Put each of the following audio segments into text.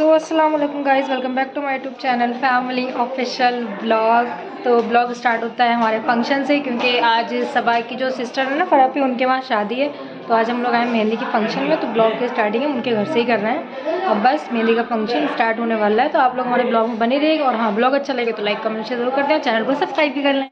अस्सलाम वालेकुम guys, welcome back to my YouTube channel family official vlog. तो vlog start होता है हमारे फंक्शन से, क्योंकि आज सबा की जो सिस्टर है ना फरापी, उनके वहाँ शादी है। तो आज हम लोग आए मेहंदी के फंक्शन में, तो ब्लॉग की स्टार्टिंग हम उनके घर से ही कर रहे हैं। और बस मेहंदी का फंक्शन स्टार्ट होने वाला है, तो आप लोग हमारे ब्लॉग में बने रहिएगा। और हाँ, ब्लॉग अच्छा लगे तो लाइक कमेंट शेयर जरूर कर दें, चैनल को सब्सक्राइब भी कर लें।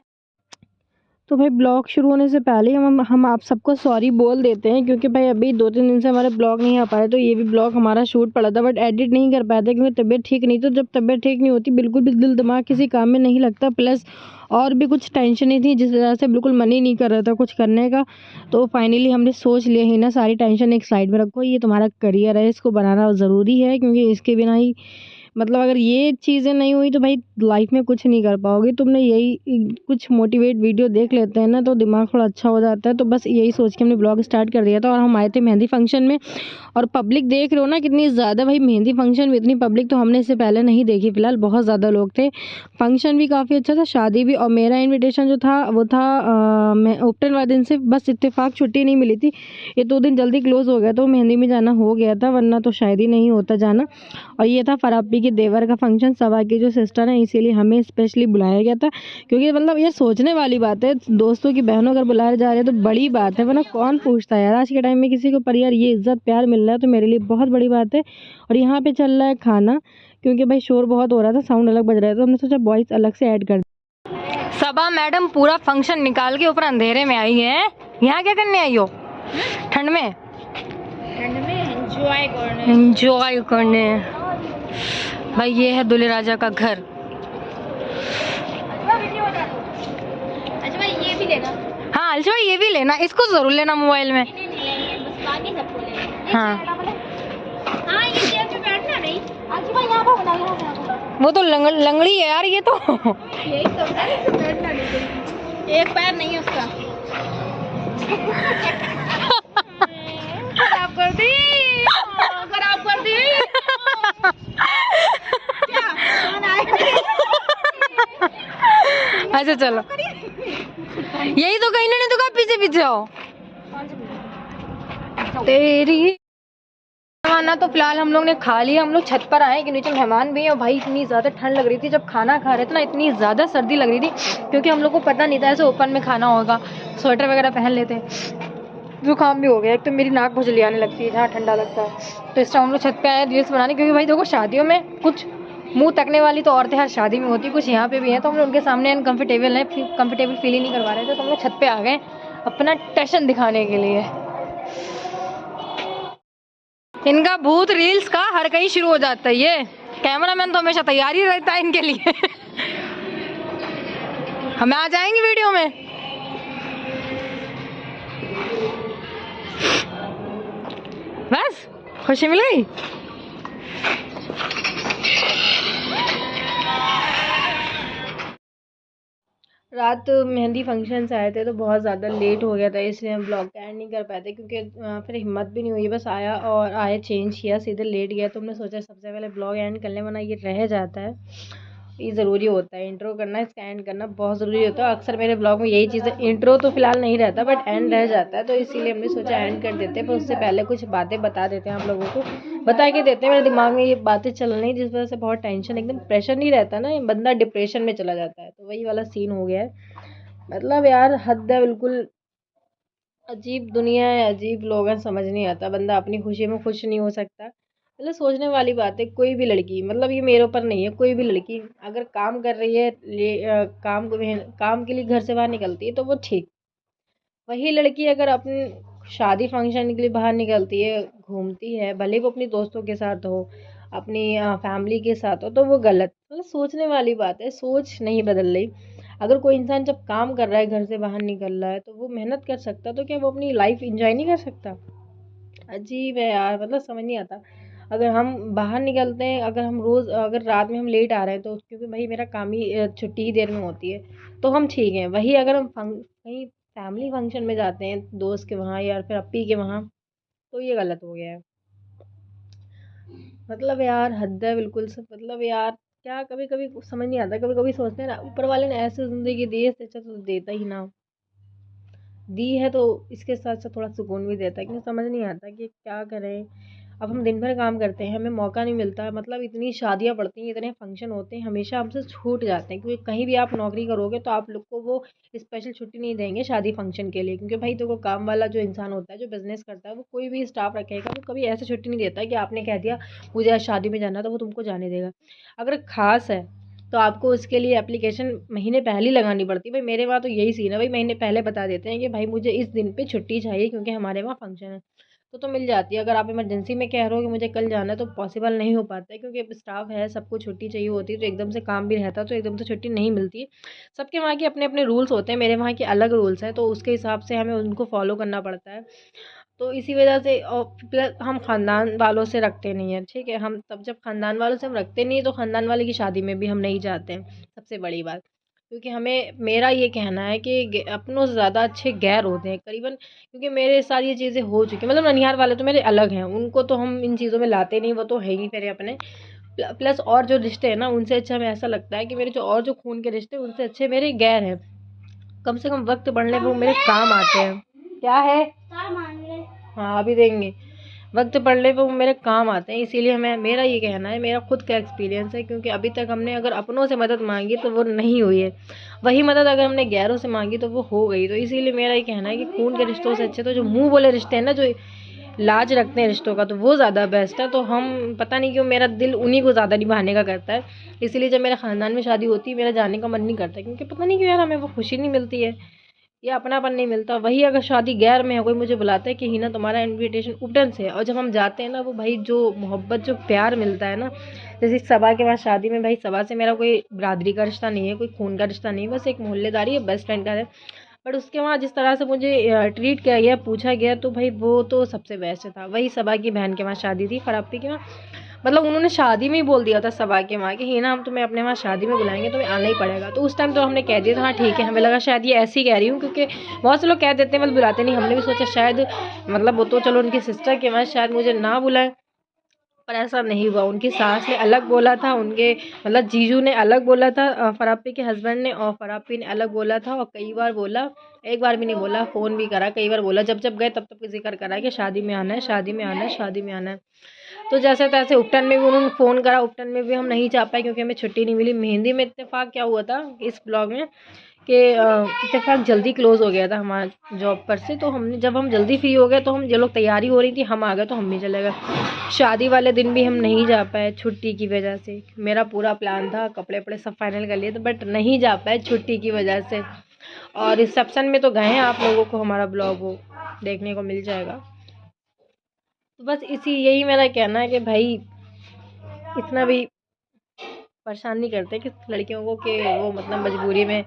तो भाई ब्लॉग शुरू होने से पहले हम आप सबको सॉरी बोल देते हैं, क्योंकि भाई अभी 2-3 दिन से हमारे ब्लॉग नहीं आ पा रहे। तो ये भी ब्लॉग हमारा शूट पड़ा था, बट एडिट नहीं कर पाए थे क्योंकि तबीयत ठीक नहीं। तो जब तबीयत ठीक नहीं होती, बिल्कुल भी दिल दिमाग किसी काम में नहीं लगता, प्लस और भी कुछ टेंशन ही थी, जिस वजह से बिल्कुल मन ही नहीं कर रहा था कुछ करने का। तो फाइनली हमने सोच लिया ही ना, सारी टेंशन एक साइड में रखो, ये तुम्हारा करियर है, इसको बनाना ज़रूरी है, क्योंकि इसके बिना ही मतलब अगर ये चीज़ें नहीं हुई तो भाई लाइफ में कुछ नहीं कर पाओगे। तुमने यही कुछ मोटिवेट वीडियो देख लेते हैं ना, तो दिमाग थोड़ा अच्छा हो जाता है। तो बस यही सोच के हमने ब्लॉग स्टार्ट कर दिया था। और हम आए थे मेहंदी फंक्शन में, और पब्लिक देख रहे हो ना कितनी ज़्यादा। भाई मेहंदी फंक्शन में इतनी पब्लिक तो हमने इससे पहले नहीं देखी, फिलहाल बहुत ज़्यादा लोग थे। फंक्शन भी काफ़ी अच्छा था, शादी भी। और मेरा इन्विटेशन जो था वो था मैं ओपटन वाले दिन से, बस इत्तेफाक छुट्टी नहीं मिली थी। ये 2 दिन जल्दी क्लोज़ हो गया, तो मेहंदी में जाना हो गया था, वरना तो शायद ही नहीं होता जाना। और ये था फराबी के देवर का फंक्शन, सवा की जो सिस्टर है, इसीलिए हमें स्पेशली बुलाया गया था। क्योंकि मतलब ये सोचने वाली बात है, दोस्तों की बहनों अगर बुलाए जा रहे हैं तो बड़ी बात है, वरना कौन पूछता है यार आज के टाइम में किसी को। पर यार ये इज्जत प्यार मिल रहा है तो मेरे लिए बहुत बड़ी बात है। और यहाँ पे चल रहा है खाना, क्योंकि भाई शोर बहुत हो रहा था, साउंड अलग बज रहा था, तो हमने सोचा वॉइस अलग से ऐड कर। सबा मैडम पूरा फंक्शन निकाल के ऊपर अंधेरे में आई है। यहाँ क्या करने आई हो ठंड में? एंजॉय करने भाई। ये है दूल्हे राजा का घर। अच्छा भाई ये भी लेना। हाँ अच्छा भाई ये भी लेना, इसको जरूर लेना मोबाइल में। हाँ ये चेयर पे बैठना नहीं। अच्छा भाई यहाँ पर बना, वो तो लंगड़ी है यार ये तो। यही तो बैठना नहीं, एक पैर नहीं उसका। खराब कर दी, खराब कर दी। अच्छा चलो, यही तो कहीं नहीं तो कहा पीछे पीछे आओ तेरी। खाना तो फिलहाल हम लोग ने खा लिया। हम लोग छत पर आए कि नीचे मेहमान भी हैं, और भाई इतनी ज़्यादा ठंड लग रही थी जब खाना खा रहे थे ना, इतनी ज़्यादा सर्दी लग रही थी, क्योंकि हम लोग को पता नहीं था ऐसे ओपन में खाना होगा। स्वेटर वगैरह पहन लेते, जुकाम भी हो गया। एक तो मेरी नाक बहुत जल्दी आने लगती है जहाँ ठंडा लगता है। तो इस टाइम हम लोग छत पे आए रील्स बनाने, क्योंकि भाई देखो शादियों में कुछ मुंह तकने वाली तो औरतें हर शादी में होती, कुछ यहाँ पे भी हैं। तो हम लोग उनके सामने अनकंफर्टेबल हैं, कंफर्टेबल फील ही नहीं करवा रहे थे। तो हम लोग छत पे आ गए अपना टैशन दिखाने के लिए। इनका भूत रील्स का हर कहीं शुरू हो जाता है। ये कैमरामैन तो हमेशा तैयार ही रहता है इनके लिए। हम आ जाएंगे वीडियो में। बस खुशी मिल गई। रात मेहंदी फंक्शन से आए थे तो बहुत ज़्यादा लेट हो गया था, इसलिए हम ब्लॉग का एंड नहीं कर पाए थे, क्योंकि फिर हिम्मत भी नहीं हुई। बस आया और आए चेंज किया, सीधे लेट गया। तो हमने सोचा सबसे पहले ब्लॉग एंड कर लें, वरना ये रह जाता है। ये ज़रूरी होता है, इंट्रो करना, इसका एंड करना बहुत ज़रूरी होता है। अक्सर मेरे ब्लॉग में यही चीज़ है, इंट्रो तो फिलहाल नहीं रहता बट एंड रह जाता है। तो इसीलिए हमने सोचा एंड कर देते हैं, पर उससे पहले कुछ बातें बता देते हैं आप लोगों को, बता के देते हैं। मेरे दिमाग में ये बातें चल रही जिस वजह से बहुत टेंशन, एकदम प्रेशर नहीं रहता ना, बंदा डिप्रेशन में चला जाता है। तो वही वाला सीन हो गया है। मतलब यार हद है बिल्कुल। अजीब दुनिया है, अजीब लोग हैं, समझ नहीं आता। बंदा अपनी खुशी में खुश नहीं हो सकता। मतलब सोचने वाली बात है। कोई भी लड़की, मतलब ये मेरे ऊपर नहीं है, कोई भी लड़की अगर काम कर रही है, काम के लिए घर से बाहर निकलती है तो वो ठीक। वही लड़की अगर अपनी शादी फंक्शन के लिए बाहर निकलती है, घूमती है, भले वो अपनी दोस्तों के साथ हो, अपनी फैमिली के साथ हो, तो वो गलत। मतलब सोचने वाली बात है, सोच नहीं बदल रही। अगर कोई इंसान जब काम कर रहा है, घर से बाहर निकल रहा है, तो वो मेहनत कर सकता, तो क्या वो अपनी लाइफ एंजॉय नहीं कर सकता? अजीब है यार, मतलब समझ नहीं आता। अगर हम बाहर निकलते हैं, अगर हम रोज़ अगर रात में हम लेट आ रहे हैं, तो क्योंकि भाई मेरा काम ही छुट्टी ही देर में होती है, तो हम ठीक हैं। वही अगर हम कहीं फैमिली फंक्शन में जाते हैं दोस्त के वहाँ या फिर अप्पी के वहाँ, तो ये गलत हो गया है। मतलब यार हद है बिल्कुल सब। मतलब यार क्या, कभी कभी समझ नहीं आता। कभी कभी सोचते हैं ना, ऊपर वाले ने ऐसी ज़िंदगी दी है, इससे अच्छा तो देता ही ना। दी है तो इसके साथ साथ थोड़ा सुकून भी देता है, क्योंकि समझ नहीं आता कि क्या करें। अब हम दिन भर काम करते हैं, हमें मौका नहीं मिलता, मतलब इतनी शादियाँ पड़ती हैं, इतने फंक्शन होते हैं, हमेशा हमसे छूट जाते हैं, क्योंकि कहीं भी आप नौकरी करोगे तो आप लोग को वो स्पेशल छुट्टी नहीं देंगे शादी फंक्शन के लिए, क्योंकि भाई देखो काम वाला जो इंसान होता है, जो बिजनेस करता है, वो कोई भी स्टाफ रखेगा, वो कभी ऐसे छुट्टी नहीं देता है कि आपने कह दिया मुझे आज शादी में जाना तो वो तुमको जाने देगा। अगर खास है तो आपको उसके लिए एप्लीकेशन महीने पहले ही लगानी पड़ती है। भाई मेरे वहाँ तो यही सीन है, भाई महीने पहले बता देते हैं कि भाई मुझे इस दिन पे छुट्टी चाहिए क्योंकि हमारे वहाँ फंक्शन है, तो मिल जाती है। अगर आप इमरजेंसी में कह रहे हो कि मुझे कल जाना है तो पॉसिबल नहीं हो पाता है, क्योंकि स्टाफ है, सबको छुट्टी चाहिए होती है, तो एकदम से काम भी रहता है तो एकदम से छुट्टी नहीं मिलती है। सबके वहाँ के अपने अपने रूल्स होते हैं, मेरे वहाँ के अलग रूल्स हैं, तो उसके हिसाब से हमें उनको फॉलो करना पड़ता है। तो इसी वजह से और प्लस हम ख़ानदान वालों से रखते नहीं हैं, ठीक है। हम तब जब ख़ानदान वालों से हम रखते नहीं हैं तो ख़ानदान वाले की शादी में भी हम नहीं जाते हैं, सबसे बड़ी बात। क्योंकि हमें, मेरा ये कहना है कि अपनों से ज़्यादा अच्छे गैर होते हैं करीबन, क्योंकि मेरे साथ ये चीज़ें हो चुकी हैं। मतलब ननिहाल वाले तो मेरे अलग हैं, उनको तो हम इन चीज़ों में लाते नहीं, वो तो है ही मेरे अपने। प्लस और जो रिश्ते हैं ना, उनसे अच्छा हमें ऐसा लगता है कि मेरे जो और जो खून के रिश्ते हैं उनसे अच्छे मेरे गैर हैं। कम से कम वक्त पड़ने पर वो मेरे काम आते हैं। क्या है? हाँ अभी देंगे। वक्त पड़ने पे वो मेरे काम आते हैं, इसीलिए मैं, मेरा ये कहना है, मेरा खुद का एक्सपीरियंस है, क्योंकि अभी तक हमने अगर अपनों से मदद मांगी तो वो नहीं हुई है, वही मदद अगर हमने गैरों से मांगी तो वो हो गई। तो इसीलिए मेरा ये कहना है कि खून के रिश्तों से अच्छे तो जो मुंह बोले रिश्ते हैं ना, जो लाज रखते हैं रिश्तों का, तो वो ज़्यादा बेस्ट है। तो हम, पता नहीं क्यों मेरा दिल उन्हीं को ज़्यादा निभाने का करता है, इसीलिए जब मेरे ख़ानदान में शादी होती है मेरा जाने का मन नहीं करता, क्योंकि पता नहीं क्यों यार हमें वो खुशी नहीं मिलती है या अपनापन नहीं मिलता। वही अगर शादी गैर में है, कोई मुझे बुलाता है कि हिना तुम्हारा इनविटेशन उपटन से है, और जब हम जाते हैं ना, वो भाई जो मोहब्बत जो प्यार मिलता है ना, जैसे सबा के बाद शादी में, भाई सबा से मेरा कोई बिरादरी का रिश्ता नहीं है, कोई खून का रिश्ता नहीं है, बस एक मोहल्लेदारी है, बेस्ट फ्रेंड का है। बट उसके वहाँ जिस तरह से मुझे ट्रीट किया गया, पूछा गया, तो भाई वो तो सबसे बेस्ट था। वही सबा की बहन के वहाँ शादी थी, फराप्पी के वहाँ, मतलब उन्होंने शादी में ही बोल दिया था सबा के वहाँ कि हिना हम तुम्हें अपने वहाँ शादी में बुलाएंगे, तुम्हें आना ही पड़ेगा। तो उस टाइम तो हमने कह दिया था हाँ ठीक है, हमें लगा शायद ये ऐसे ही कह रही हूँ, क्योंकि बहुत से लोग कह देते हैं मतलब बुलाते नहीं, हमने भी सोचा शायद मतलब वो तो चलो उनकी सिस्टर के वहाँ शायद मुझे ना बुलाए, पर ऐसा नहीं हुआ। उनकी सास ने अलग बोला था, उनके मतलब जीजू ने अलग बोला था, फराप्पी के हस्बैंड ने, और फराप्पी ने अलग बोला था, और कई बार बोला, एक बार भी नहीं बोला, फ़ोन भी करा, कई बार बोला, जब जब गए तब तब जिक्र करा कि शादी में आना है, शादी में आना है, शादी में आना है। तो जैसे तैसे उपटन में भी उन्होंने फ़ोन करा, उपटन में भी हम नहीं जा पाए क्योंकि हमें छुट्टी नहीं मिली। मेहंदी में इत्तेफाक क्या हुआ था इस ब्लॉग में कि इत्तेफाक जल्दी क्लोज़ हो गया था हमारा जॉब पर से, तो हमने, जब हम जल्दी फ्री हो गए तो हम, जो लोग तैयारी हो रही थी हम आ गए, तो हम भी चले गए। शादी वाले दिन भी हम नहीं जा पाए छुट्टी की वजह से। मेरा पूरा प्लान था, कपड़े वपड़े सब फाइनल कर लिए थे, बट नहीं जा पाए छुट्टी की वजह से। और रिसेप्शन में तो गए हैं, आप लोगों को हमारा ब्लॉग वो देखने को मिल जाएगा। तो बस यही मेरा कहना है कि भाई इतना भी परेशान नहीं करते कि लड़कियों को, कि वो मतलब मजबूरी में,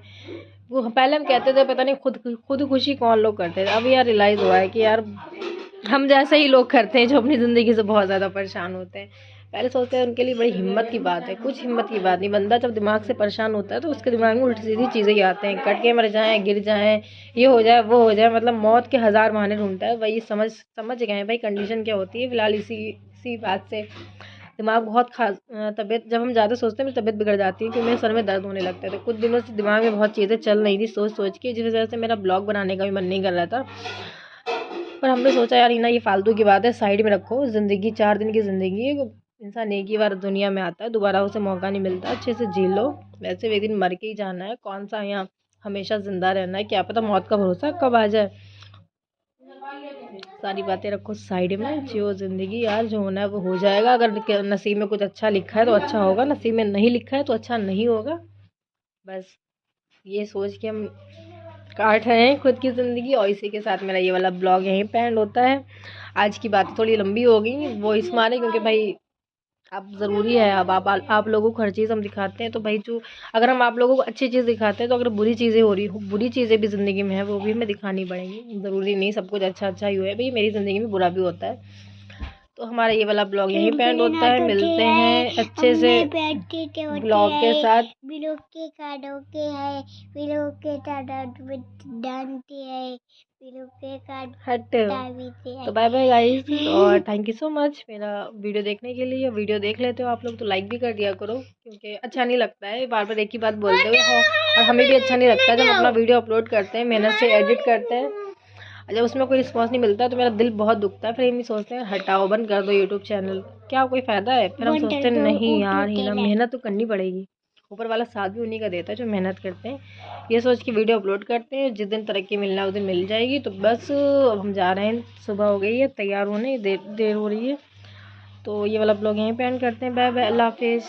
वो पहले हम कहते थे पता नहीं खुद खुशी कौन लोग करते थे, अब यार रियलाइज़ हुआ है कि यार हम जैसे ही लोग करते हैं जो अपनी ज़िंदगी से बहुत ज़्यादा परेशान होते हैं। पहले सोचते हैं उनके लिए बड़ी हिम्मत की बात है, कुछ हिम्मत की बात नहीं। बंदा जब दिमाग से परेशान होता है तो उसके दिमाग में उल्टी सीधी चीज़ें ही आते हैं, कट के मर जाएं, गिर जाएं, ये हो जाए वो हो जाए, मतलब मौत के हज़ार बहाने ढूंढता है। वही समझ गए हैं भाई कंडीशन क्या होती है। फिलहाल इसी बात से दिमाग बहुत खास, तबीयत जब हम ज़्यादा सोचते हैं मेरी तबीयत बिगड़ जाती है, क्योंकि मेरे सर में दर्द होने लगता है। तो कुछ दिनों से दिमाग में बहुत चीज़ें चल रही थी सोच के, जिस वजह से मेरा ब्लॉग बनाने का भी मन नहीं कर रहा था। पर हमने सोचा यार ना, ये फालतू की बात है, साइड में रखो। ज़िंदगी 4 दिन की ज़िंदगी है, इंसान एक ही बार दुनिया में आता है, दोबारा उसे मौका नहीं मिलता, अच्छे से जी लो। वैसे भी एक दिन मर के ही जाना है, कौन सा यहाँ हमेशा ज़िंदा रहना है, क्या पता मौत का भरोसा कब आ जाए। सारी बातें रखो साइड में, जियो ज़िंदगी यार, जो होना है वो हो जाएगा। अगर नसीब में कुछ अच्छा लिखा है तो अच्छा होगा, नसीब में नहीं लिखा है तो अच्छा नहीं होगा। बस ये सोच के हम काट रहे हैं खुद की ज़िंदगी। और इसी के साथ मेरा ये वाला ब्लॉग यहीं पे एंड होता है। आज की बात थोड़ी लंबी हो गई वो इस मारे, क्योंकि भाई अब ज़रूरी है, अब आप लोगों को हर चीज़ हम दिखाते हैं, तो भाई जो, अगर हम आप लोगों को अच्छी चीज़ दिखाते हैं तो अगर बुरी चीज़ें हो रही हो, बुरी चीज़ें भी ज़िंदगी में है, वो भी हमें दिखानी पड़ेंगी। ज़रूरी नहीं सब कुछ अच्छा ही है, भाई मेरी ज़िंदगी में बुरा भी होता है। तो हमारा ये वाला ब्लॉग यहीं पे एंड होता है। मिलते हैं अच्छे से ब्लॉग के साथ। बिलों के काटों के है, बिलों के डांटे है, बिलों के काट हट। तो बाय बाय गाइस, और थैंक यू सो मच मेरा वीडियो देखने के लिए। वीडियो देख लेते हो आप लोग तो लाइक भी कर दिया करो, क्योंकि अच्छा नहीं लगता है बार बार एक ही बात बोलते हुए, और हमें भी अच्छा नहीं लगता जब अपना वीडियो अपलोड करते हैं, मेहनत से एडिट करते हैं, जब उसमें कोई रिस्पॉन्स नहीं मिलता तो मेरा दिल बहुत दुखता है। फिर हम सोचते हैं हटाओ, बंद कर दो यूट्यूब चैनल, क्या कोई फ़ायदा है। फिर हम बंद सोचते कर हैं दो नहीं यार यूट्यूब हिना, चैनल। मेहनत तो करनी पड़ेगी, ऊपर वाला साथ भी उन्हीं का देता है जो मेहनत करते हैं। ये सोच के वीडियो अपलोड करते हैं, जिस दिन तरक्की मिलना है उस दिन मिल जाएगी। तो बस अब हम जा रहे हैं, सुबह हो गई है, तैयार होने देर देर हो रही है। तो ये वाला ब्लॉग यहीं पे एंड करते हैं। बाय बाय, अल्लाह हाफिज़।